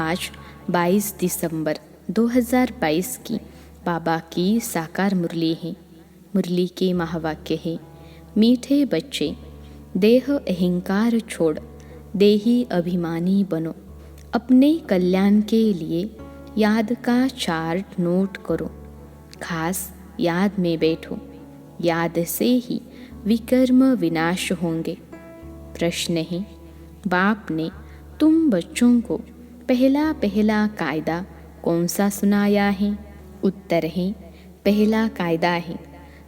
आज 22 दिसंबर 2022 की बाबा की साकार मुरली है। मुरली के महावाक्य है, मीठे बच्चे देह अहंकार छोड़ देही अभिमानी बनो। अपने कल्याण के लिए याद का चार्ट नोट करो। खास याद में बैठो, याद से ही विकर्म विनाश होंगे। प्रश्न है, बाप ने तुम बच्चों को पहला पहला कायदा कौन सा सुनाया है? उत्तर है, पहला कायदा है,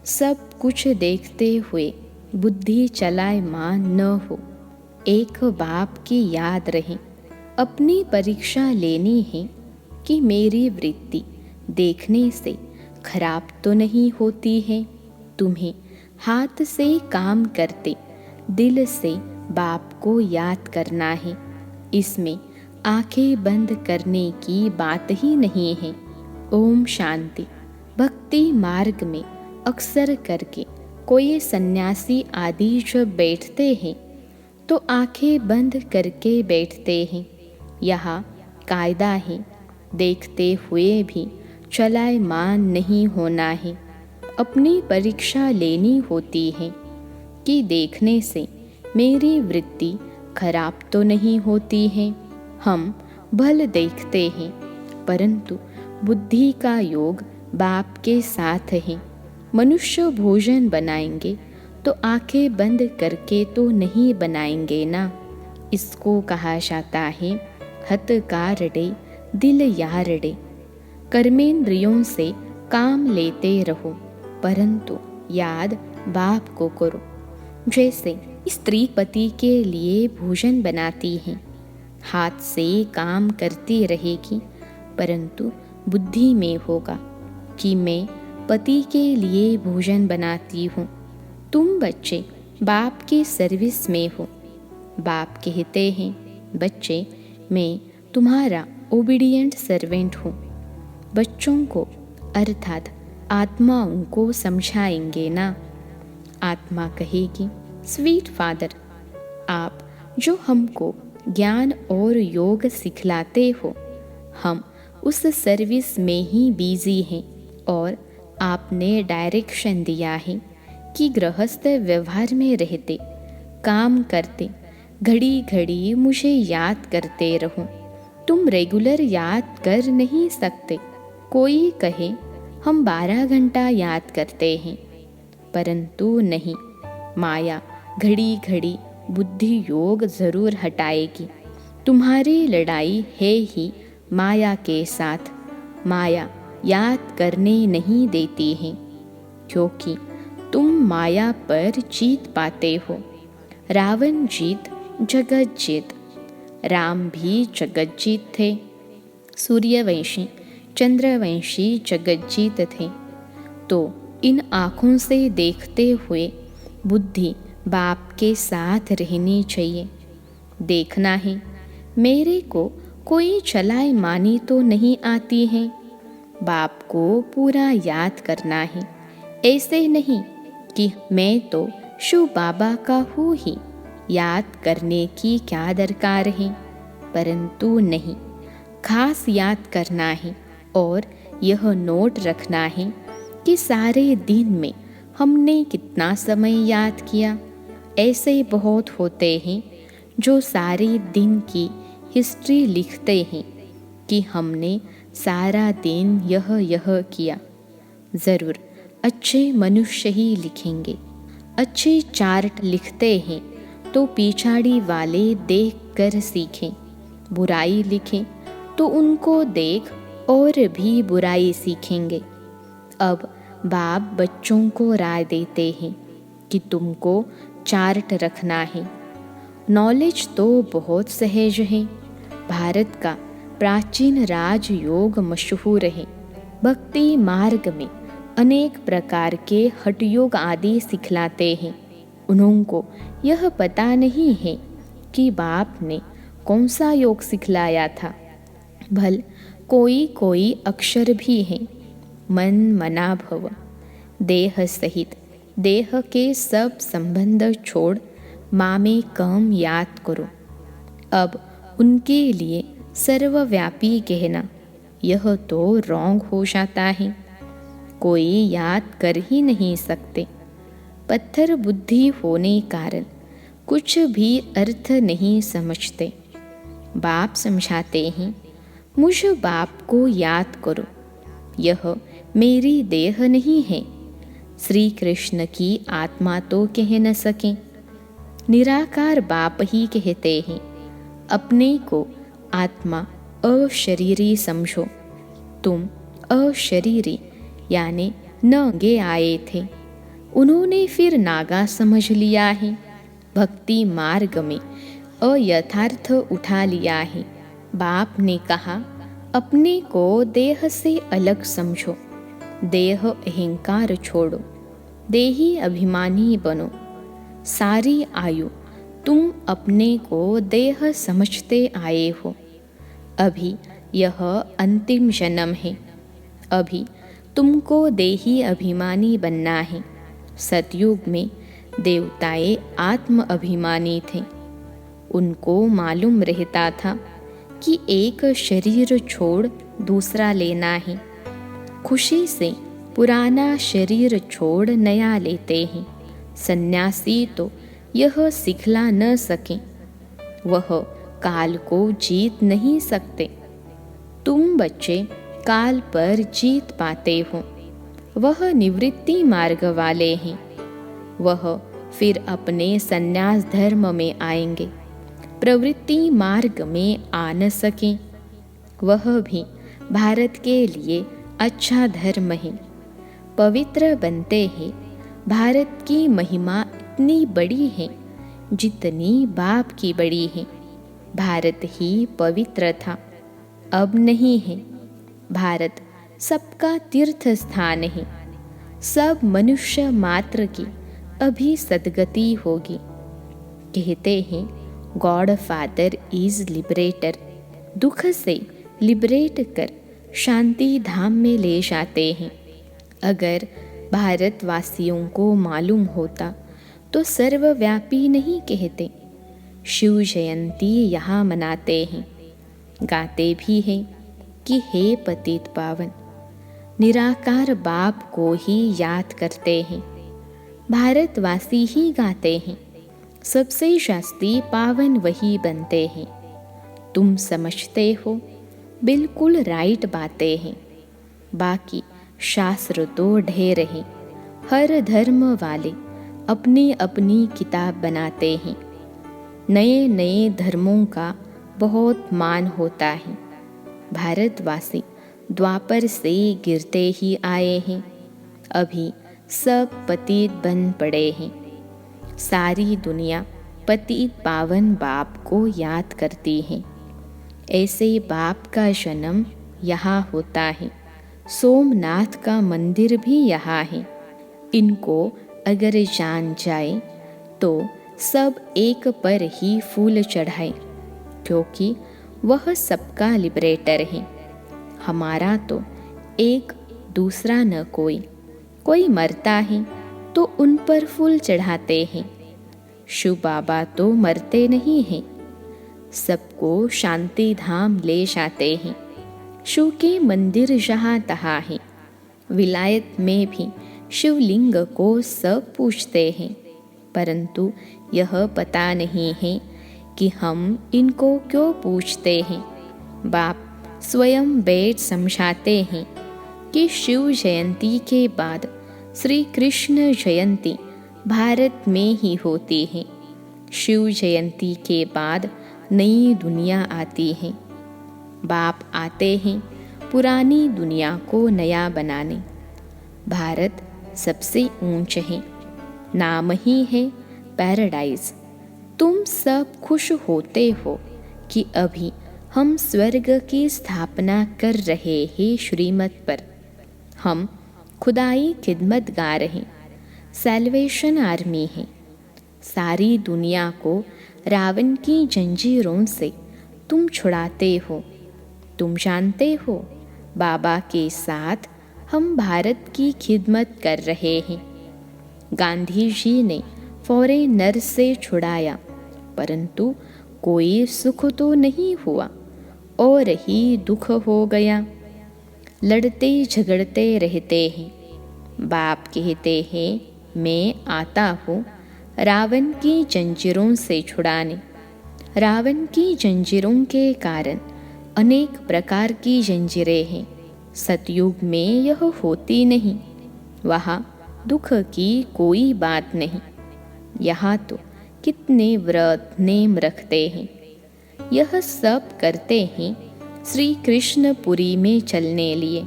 सब कुछ देखते हुए बुद्धि चलाए मान न हो। एक बाप की याद रहे, अपनी परीक्षा लेनी है कि मेरी वृत्ति देखने से खराब तो नहीं होती है। तुम्हें हाथ से काम करते दिल से बाप को याद करना है। इसमें आंखें बंद करने की बात ही नहीं है। ओम शांति। भक्ति मार्ग में अक्सर करके कोई सन्यासी आदि जब बैठते हैं तो आंखें बंद करके बैठते हैं। यहाँ कायदा है, देखते हुए भी चलायमान नहीं होना है। अपनी परीक्षा लेनी होती है कि देखने से मेरी वृत्ति खराब तो नहीं होती है। हम भल देखते हैं, परंतु बुद्धि का योग बाप के साथ है। मनुष्य भोजन बनाएंगे तो आंखें बंद करके तो नहीं बनाएंगे ना। इसको कहा जाता है हतकारडे दिल यारडे। कर्मेंद्रियों से काम लेते रहो, परंतु याद बाप को करो। जैसे स्त्री पति के लिए भोजन बनाती है, हाथ से काम करती रहेगी, परंतु बुद्धि में होगा कि मैं पति के लिए भोजन बनाती हूँ। तुम बच्चे बाप की सर्विस में हो। बाप कहते हैं, बच्चे मैं तुम्हारा ओबीडिएंट सर्वेंट हूँ। बच्चों को अर्थात आत्माओं को समझाएंगे ना। आत्मा कहेगी, स्वीट फादर, आप जो हमको ज्ञान और योग सिखलाते हो, हम उस सर्विस में ही बिजी हैं और आपने डायरेक्शन दिया है कि गृहस्थ व्यवहार में रहते, काम करते, घड़ी घड़ी मुझे याद करते रहो। तुम रेगुलर याद कर नहीं सकते। कोई कहे हम 12 घंटा याद करते हैं, परंतु नहीं, माया घड़ी घड़ी बुद्धि योग जरूर हटाएगी। तुम्हारी लड़ाई है ही माया के साथ। माया याद करने नहीं देती है, क्योंकि तुम माया पर जीत पाते हो। रावण जीत जगत जीत, राम भी जगत जीत थे। सूर्यवंशी चंद्रवंशी जगज्जीत थे। तो इन आँखों से देखते हुए बुद्धि बाप के साथ रहनी चाहिए। देखना है, मेरे को कोई चलाए मानी तो नहीं आती है। बाप को पूरा याद करना है। ऐसे नहीं कि मैं तो शिव बाबा का हूँ ही, याद करने की क्या दरकार है। परंतु नहीं, खास याद करना है और यह नोट रखना है कि सारे दिन में हमने कितना समय याद किया। ऐसे बहुत होते हैं जो सारे दिन की हिस्ट्री लिखते हैं कि हमने सारा दिन यह किया। ज़रूर अच्छे मनुष्य ही लिखेंगे। अच्छे चार्ट लिखते हैं तो पिछाड़ी वाले देख कर सीखें। बुराई लिखें तो उनको देख और भी बुराई सीखेंगे। अब बाप बच्चों को राय देते हैं कि तुमको चार्ट रखना है। नॉलेज तो बहुत सहज है। भारत का प्राचीन राजयोग मशहूर है। भक्ति मार्ग में अनेक प्रकार के हठयोग आदि सिखलाते हैं। उनको यह पता नहीं है कि बाप ने कौन सा योग सिखलाया था। भल कोई कोई अक्षर भी हैं, मन मना भव। देह सहित देह के सब संबंध छोड़ माँ में कम याद करो। अब उनके लिए सर्वव्यापी कहना यह तो रॉन्ग हो जाता है। कोई याद कर ही नहीं सकते। पत्थर बुद्धि होने कारण कुछ भी अर्थ नहीं समझते। बाप समझाते हैं, मुझ बाप को याद करो, यह मेरी देह नहीं है। श्री कृष्ण की आत्मा तो कह न सकें। निराकार बाप ही कहते हैं, अपने को आत्मा अशरीरी समझो। तुम अशरीरी यानी नंगे आए थे, उन्होंने फिर नागा समझ लिया है। भक्ति मार्ग में अयथार्थ उठा लिया है। बाप ने कहा, अपने को देह से अलग समझो, देह अहंकार छोड़ो, देही अभिमानी बनो। सारी आयु तुम अपने को देह समझते आए हो। अभी यह अंतिम जन्म है। अभी तुमको देही अभिमानी बनना है। सतयुग में देवताएं आत्म अभिमानी थे। उनको मालूम रहता था कि एक शरीर छोड़ दूसरा लेना है। खुशी से पुराना शरीर छोड़ नया लेते हैं। सन्यासी तो यह सिखला न सके, वह काल को जीत नहीं सकते। तुम बच्चे काल पर जीत पाते हो। वह निवृत्ति मार्ग वाले हैं। वह फिर अपने सन्यास धर्म में आएंगे। प्रवृत्ति मार्ग में आ न सकें। वह भी भारत के लिए अच्छा धर्म है। पवित्र बनते हैं। भारत की महिमा इतनी बड़ी है जितनी बाप की बड़ी है। भारत ही पवित्र था, अब नहीं है। भारत सबका तीर्थ स्थान है। सब मनुष्य मात्र की अभी सद्गति होगी। कहते हैं, गॉड फादर इज लिबरेटर। दुख से लिबरेट कर शांति धाम में ले जाते हैं। अगर भारतवासियों को मालूम होता तो सर्वव्यापी नहीं कहते। शिव जयंती यहाँ मनाते हैं, गाते भी हैं कि हे पतित पावन। निराकार बाप को ही याद करते हैं। भारतवासी ही गाते हैं, सबसे शास्त्री पावन वही बनते हैं। तुम समझते हो, बिल्कुल राइट बातें हैं। बाकी शास्त्र तो ढेर हैं। हर धर्म वाले अपनी अपनी किताब बनाते हैं। नए नए धर्मों का बहुत मान होता है। भारतवासी द्वापर से गिरते ही आए हैं। अभी सब पतित बन पड़े हैं। सारी दुनिया पतित पावन बाप को याद करती है। ऐसे बाप का जन्म यहाँ होता है। सोमनाथ का मंदिर भी यहाँ है। इनको अगर जान जाए तो सब एक पर ही फूल चढ़ाए, क्योंकि वह सबका लिबरेटर है। हमारा तो एक दूसरा न कोई। कोई मरता है तो उन पर फूल चढ़ाते हैं। शिव बाबा तो मरते नहीं हैं, सबको शांति धाम ले जाते हैं। शिव के मंदिर जहाँ तहाँ हैं। विलायत में भी शिवलिंग को सब पूछते हैं, परंतु यह पता नहीं है कि हम इनको क्यों पूछते हैं। बाप स्वयं बैठ समझाते हैं कि शिव जयंती के बाद श्री कृष्ण जयंती भारत में ही होती है। शिव जयंती के बाद नई दुनिया आती है। बाप आते हैं पुरानी दुनिया को नया बनाने। भारत सबसे ऊंच है, नाम ही है पैराडाइज। तुम सब खुश होते हो कि अभी हम स्वर्ग की स्थापना कर रहे हैं श्रीमत पर। हम खुदाई खिदमत गा रहे, सैल्वेशन आर्मी है। सारी दुनिया को रावण की जंजीरों से तुम छुड़ाते हो। तुम जानते हो, बाबा के साथ हम भारत की खिदमत कर रहे हैं। गांधी जी ने फॉरेनर से छुड़ाया, परंतु कोई सुख तो नहीं हुआ। और ही दुख हो गया। लड़ते झगड़ते रहते हैं। बाप कहते हैं मैं आता हूँ रावण की जंजीरों से छुड़ाने। रावण की जंजीरों के कारण अनेक प्रकार की जंजीरें हैं। सतयुग में यह होती नहीं। वहाँ दुख की कोई बात नहीं। यहाँ तो कितने व्रत नेम रखते हैं। यह सब करते हैं श्री कृष्णपुरी में चलने लिए।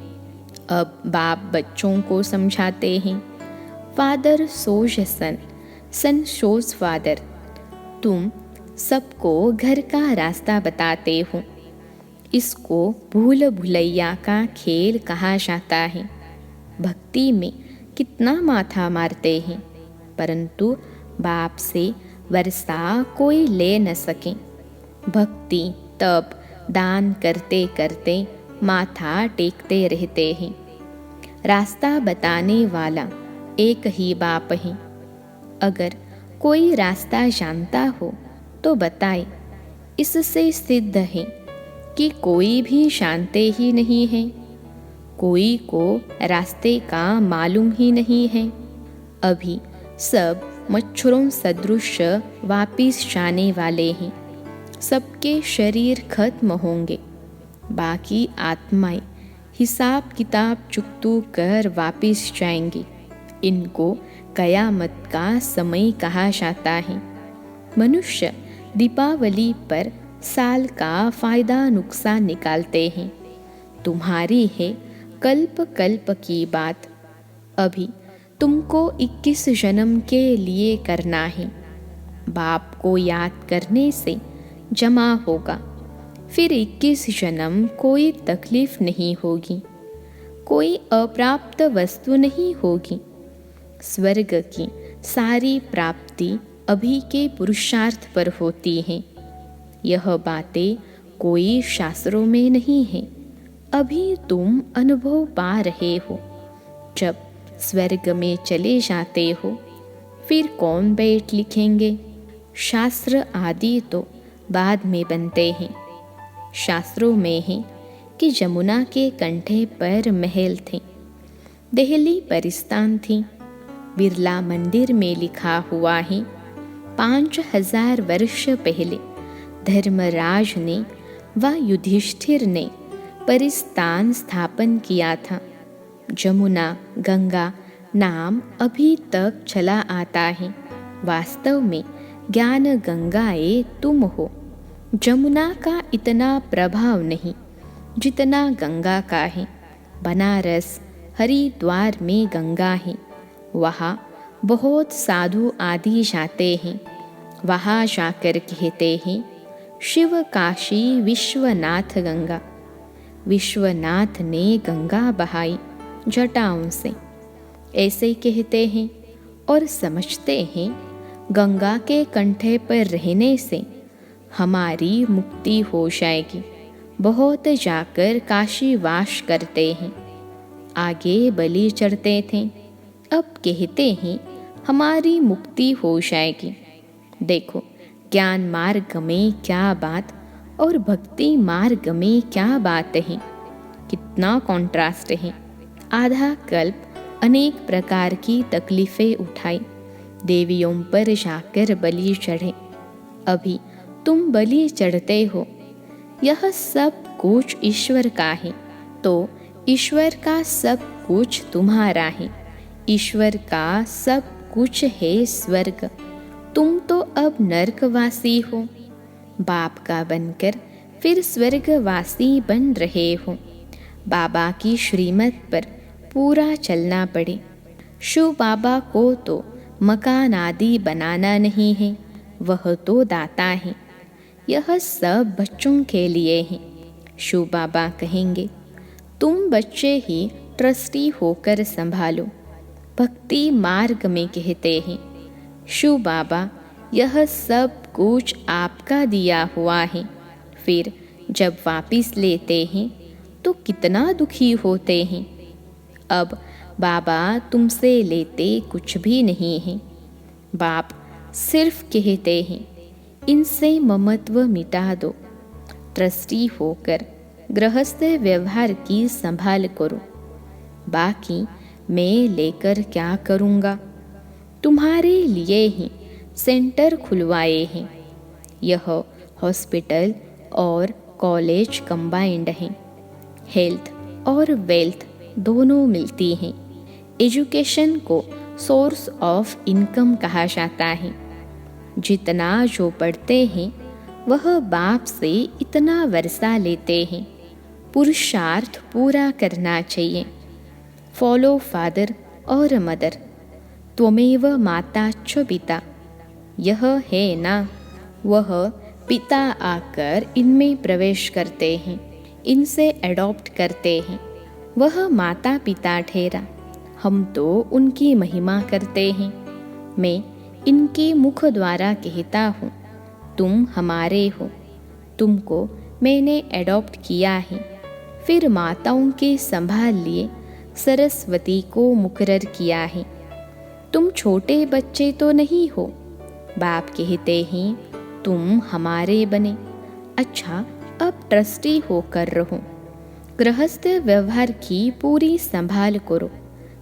अब बाप बच्चों को समझाते हैं, फादर सोज सन, सन शोज फादर। तुम सबको घर का रास्ता बताते हो। इसको भूल भुलैया का खेल कहा जाता है। भक्ति में कितना माथा मारते हैं, परंतु बाप से वर्षा कोई ले न सके। भक्ति तप दान करते करते माथा टेकते रहते हैं। रास्ता बताने वाला एक ही बाप है। अगर कोई रास्ता जानता हो तो बताए। इससे सिद्ध है कि कोई भी जानते ही नहीं है। कोई को रास्ते का मालूम ही नहीं है। अभी सब मच्छरों सदृश वापिस जाने वाले हैं। सबके शरीर खत्म होंगे, बाकी आत्माएं हिसाब किताब चुकतू कर वापिस जाएंगी। इनको कयामत का समय कहा जाता है। मनुष्य दीपावली पर साल का फायदा नुकसान निकालते हैं। तुम्हारी है कल्प कल्प की बात। अभी तुमको 21 जन्म के लिए करना है। बाप को याद करने से जमा होगा। फिर 21 जन्म कोई तकलीफ नहीं होगी, कोई अप्राप्त वस्तु नहीं होगी। स्वर्ग की सारी प्राप्ति अभी के पुरुषार्थ पर होती है। यह बातें कोई शास्त्रों में नहीं है। अभी तुम अनुभव पा रहे हो। जब स्वर्ग में चले जाते हो फिर कौन बैठ लिखेंगे? शास्त्र आदि तो बाद में बनते हैं। शास्त्रों में है कि जमुना के कंठे पर महल थे, दिल्ली परिस्तान थी। बिरला मंदिर में लिखा हुआ है 5000 वर्ष पहले धर्मराज ने व युधिष्ठिर ने परिस्तान स्थापन किया था। जमुना गंगा नाम अभी तक चला आता है। वास्तव में ज्ञान गंगाए तुम हो। जमुना का इतना प्रभाव नहीं जितना गंगा का है। बनारस हरिद्वार में गंगा है। वहाँ बहुत साधु आदि जाते हैं। वहाँ जाकर कहते हैं शिव काशी विश्वनाथ गंगा। विश्वनाथ ने गंगा बहाई जटाओं से, ऐसे कहते हैं और समझते हैं गंगा के कंठे पर रहने से हमारी मुक्ति हो जाएगी। बहुत जाकर काशी वास करते हैं। आगे बलि चढ़ते थे, अब कहते हैं हमारी मुक्ति हो जाएगी। देखो ज्ञान मार्ग में क्या बात और भक्ति मार्ग में क्या बात है। कितना कॉन्ट्रास्ट है। आधा कल्प अनेक प्रकार की तकलीफें उठाई, देवियों पर जाकर बलि चढ़े। अभी तुम बलि चढ़ते हो। यह सब कुछ ईश्वर का है, तो ईश्वर का सब कुछ तुम्हारा है। ईश्वर का सब कुछ है स्वर्ग। तुम तो अब नरकवासी हो। बाप का बनकर फिर स्वर्गवासी बन रहे हो। बाबा की श्रीमत पर पूरा चलना पड़े। शिव बाबा को तो मकान आदि बनाना नहीं है, वह तो दाता है। यह सब बच्चों के लिए है। शिव बाबा कहेंगे तुम बच्चे ही ट्रस्टी होकर संभालो। भक्ति मार्ग में कहते हैं शिव बाबा यह सब कुछ आपका दिया हुआ है। फिर जब वापिस लेते हैं तो कितना दुखी होते हैं। अब बाबा तुमसे लेते कुछ भी नहीं है। बाप सिर्फ कहते हैं इनसे ममत्व मिटा दो। ट्रस्टी होकर गृहस्थ व्यवहार की संभाल करो। बाकी मैं लेकर क्या करूँगा? तुम्हारे लिए ही सेंटर खुलवाए हैं। यह हॉस्पिटल और कॉलेज कंबाइंड हैं। हेल्थ और वेल्थ दोनों मिलती हैं। एजुकेशन को सोर्स ऑफ इनकम कहा जाता है। जितना जो पढ़ते हैं वह बाप से इतना वर्षा लेते हैं। पुरुषार्थ पूरा करना चाहिए। फॉलो फादर और मदर। त्वमेव माता च पिता। यह है ना, वह पिता आकर इनमें प्रवेश करते हैं, इनसे एडॉप्ट करते हैं। वह माता पिता ठहरा। हम तो उनकी महिमा करते हैं। मैं इनके मुख द्वारा कहता हूँ, तुम हमारे हो, तुमको मैंने एडॉप्ट किया है। फिर माताओं के संभाल लिए सरस्वती को मुकर्रर किया है। तुम छोटे बच्चे तो नहीं हो। बाप कहते हैं, तुम हमारे बने। अच्छा, अब ट्रस्टी होकर रहो। गृहस्थ व्यवहार की पूरी संभाल करो।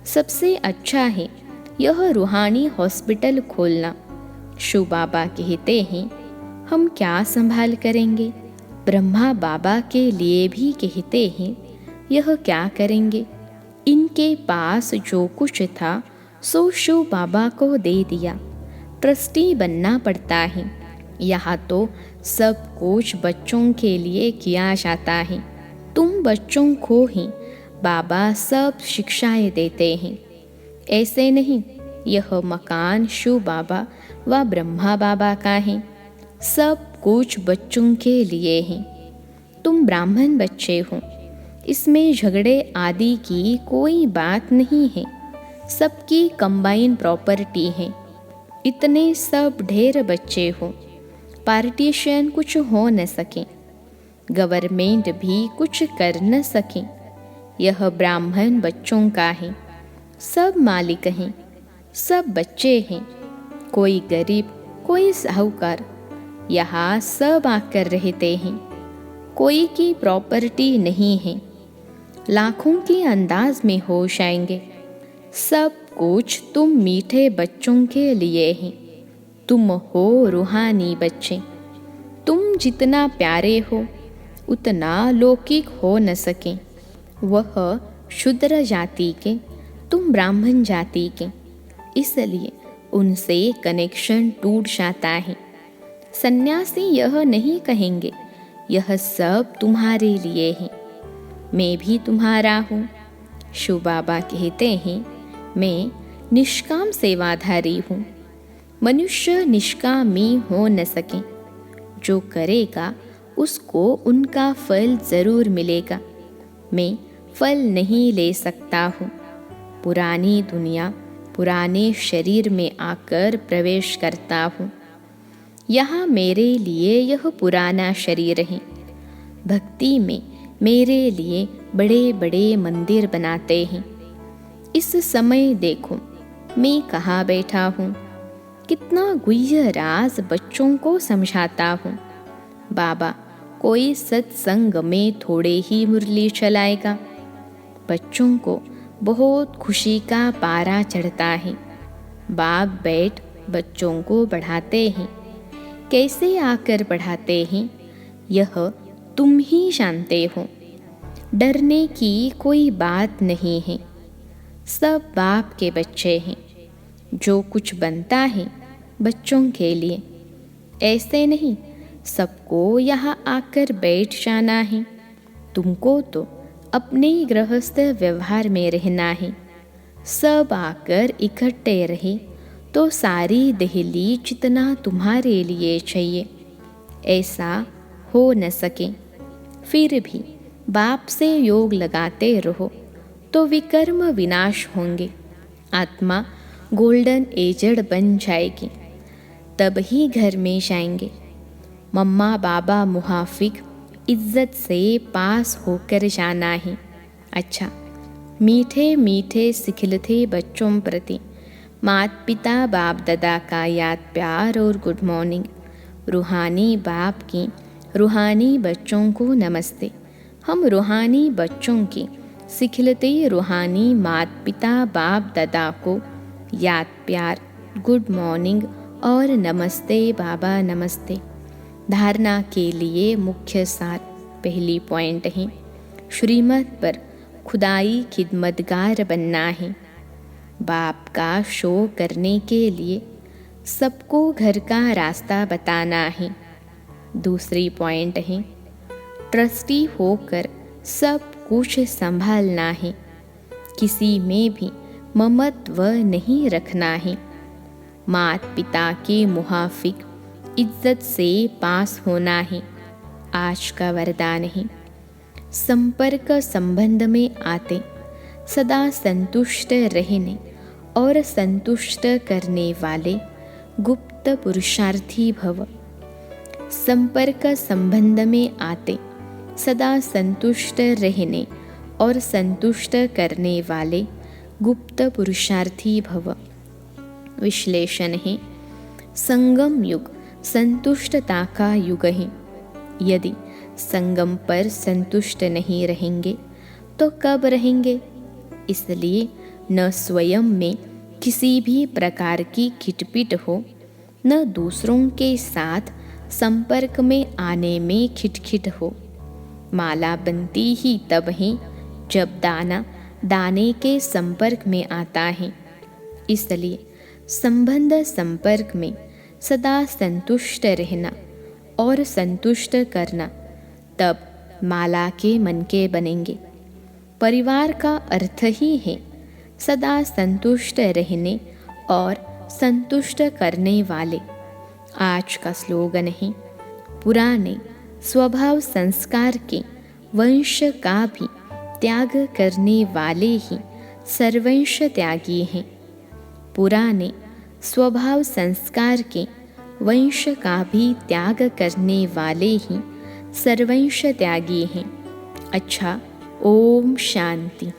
सबसे अच्छा है यह रूहानी हॉस्पिटल खोलना। शिव बाबा कहते हैं, हम क्या संभाल करेंगे? ब्रह्मा बाबा के लिए भी कहते हैं, यह क्या करेंगे? इनके पास जो कुछ था सो शिव बाबा को दे दिया। ट्रस्टी बनना पड़ता है। यहाँ तो सब कुछ बच्चों के लिए किया जाता है। तुम बच्चों को ही बाबा सब शिक्षाएं देते हैं। ऐसे नहीं, यह मकान शिव बाबा व ब्रह्मा बाबा का है। सब कुछ बच्चों के लिए है। तुम ब्राह्मण बच्चे हो। इसमें झगड़े आदि की कोई बात नहीं है। सबकी कंबाइन प्रॉपर्टी है। इतने सब ढेर बच्चे हो, पार्टीशन कुछ हो न सके, गवर्नमेंट भी कुछ कर न सके। यह ब्राह्मण बच्चों का है। सब मालिक हैं, सब बच्चे हैं। कोई गरीब, कोई साहूकार, यहाँ सब आकर रहते हैं। कोई की प्रॉपर्टी नहीं है। लाखों के अंदाज में हो जाएंगे। सब कुछ तुम मीठे बच्चों के लिए है। तुम हो रूहानी बच्चे। तुम जितना प्यारे हो उतना लौकिक हो न सके। वह शूद्र जाति के, तुम ब्राह्मण जाति के, इसलिए उनसे कनेक्शन टूट जाता है। सन्यासी यह नहीं कहेंगे, यह सब तुम्हारे लिए है, मैं भी तुम्हारा हूँ। शिव बाबा कहते हैं, मैं निष्काम सेवाधारी हूँ। मनुष्य निष्कामी हो न सके। जो करेगा उसको उनका फल जरूर मिलेगा। मैं फल नहीं ले सकता हूँ। पुरानी दुनिया पुराने शरीर में आकर प्रवेश करता हूँ। यहाँ मेरे लिए यह पुराना शरीर है। भक्ति में मेरे लिए बड़े बड़े मंदिर बनाते हैं। इस समय देखो मैं कहाँ बैठा हूँ। कितना गुह्य राज बच्चों को समझाता हूँ। बाबा कोई सत्संग में थोड़े ही मुरली चलाएगा। बच्चों को बहुत खुशी का पारा चढ़ता है। बाप बैठ बच्चों को पढ़ाते हैं। कैसे आकर पढ़ाते हैं यह तुम ही जानते हो। डरने की कोई बात नहीं है। सब बाप के बच्चे हैं। जो कुछ बनता है बच्चों के लिए। ऐसे नहीं सबको यहाँ आकर बैठ जाना है। तुमको तो अपने गृहस्थ व्यवहार में रहना है। सब आकर इकट्ठे रहे तो सारी दिल्ली जितना तुम्हारे लिए चाहिए ऐसा हो न सके। फिर भी बाप से योग लगाते रहो तो विकर्म विनाश होंगे। आत्मा गोल्डन एजड बन जाएगी। तब ही घर में जाएंगे। मम्मा बाबा मुहाफिक इज्जत से पास होकर जाना है। अच्छा, मीठे मीठे सिखलते बच्चों प्रति माता पिता बाप दादा का याद प्यार और गुड मॉर्निंग। रूहानी बाप की रूहानी बच्चों को नमस्ते। हम रूहानी बच्चों के सिखलते रूहानी माता पिता बाप दादा को याद प्यार, गुड मॉर्निंग और नमस्ते बाबा नमस्ते। धारणा के लिए मुख्य सार। पहली पॉइंट है, श्रीमत पर खुदाई खिदमतगार बनना है। बाप का शो करने के लिए सबको घर का रास्ता बताना है। दूसरी पॉइंट है, ट्रस्टी होकर सब कुछ संभालना है। किसी में भी ममत्व नहीं रखना है। माता पिता के मुहाफिक इज्जत से पास होना है। आज का वरदान है, संपर्क संबंध में आते सदा संतुष्ट रहने और संतुष्ट करने वाले गुप्त पुरुषार्थी भव। संपर्क संबंध में आते सदा संतुष्ट रहने और संतुष्ट करने वाले गुप्त पुरुषार्थी भव। विश्लेषण है, संगम युग संतुष्टता का युग है। यदि संगम पर संतुष्ट नहीं रहेंगे तो कब रहेंगे? इसलिए न स्वयं में किसी भी प्रकार की खिटपिट हो, न दूसरों के साथ संपर्क में आने में खिटखिट हो। माला बनती ही तब है जब दाना दाने के संपर्क में आता है। इसलिए संबंध संपर्क में सदा संतुष्ट रहना और संतुष्ट करना, तब माला के मन के बनेंगे। परिवार का अर्थ ही है सदा संतुष्ट रहने और संतुष्ट करने वाले। आज का स्लोगन है, पुराने स्वभाव संस्कार के वंश का भी त्याग करने वाले ही सर्वंश त्यागी हैं। पुराने स्वभाव संस्कार के वंश का भी त्याग करने वाले ही सर्वंश त्यागी हैं। अच्छा, ओम शांति।